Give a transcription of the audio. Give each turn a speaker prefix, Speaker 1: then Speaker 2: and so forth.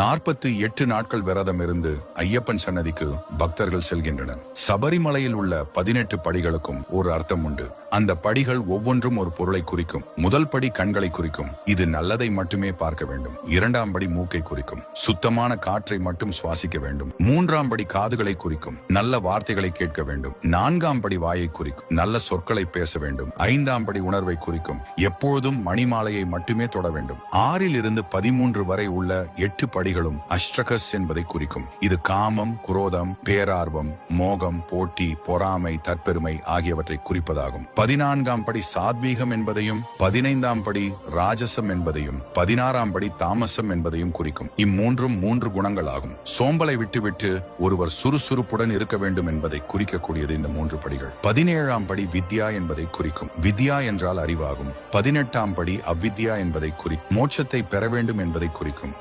Speaker 1: 48 நாட்கள் விரதம் இருந்து ஐயப்பன் சன்னதிக்கு பக்தர்கள் செல்கின்றனர். சபரிமலையில் உள்ள 18 படிகளுக்கும் ஒரு அர்த்தம் உண்டு. அந்த படிகள் ஒவ்வொன்றும் ஒரு பொருளை குறிக்கும். முதல் படி கண்களை குறிக்கும், இது நல்லதை மட்டுமே பார்க்க வேண்டும். இரண்டாம் படி மூக்கை குறிக்கும், சுத்தமான காற்றை மட்டும் சுவாசிக்க வேண்டும். மூன்றாம் படி காதுகளை குறிக்கும், நல்ல வார்த்தைகளை கேட்க வேண்டும். நான்காம் படி வாயை குறிக்கும், நல்ல சொற்களை பேச வேண்டும். ஐந்தாம் படி உணர்வை குறிக்கும், எப்பொழுதும் மணிமாலையை மட்டுமே தொட வேண்டும். 6 இருந்து 13 வரை உள்ள 8 படிகளும் அஷ்டகஸ் என்பதை குறிக்கும். இது காமம், குரோதம், பேரார்வம், மோகம், போட்டி, பொறாமை, தற்பெருமை ஆகியவற்றை குறிப்பதாகும். 14ஆம் படி சாத்வீகம் என்பதையும், 15ஆம் படி ராஜசம் என்பதையும், 16ஆம் படி தாமசம் என்பதையும் குறிக்கும். இம்மூன்றும் 3 குணங்கள் ஆகும். சோம்பலை விட்டுவிட்டு ஒருவர் சுறுசுறுப்புடன் இருக்க வேண்டும் என்பதை குறிக்கக்கூடியது இந்த 3 படிகள். 17ஆம் படி வித்யா என்பதை குறிக்கும். வித்யா என்றால் அறிவாகும். 18ஆம் படி அவ்வித்யா என்பதை குறிக்கும். மோட்சத்தை பெற வேண்டும் என்பதை குறிக்கும்.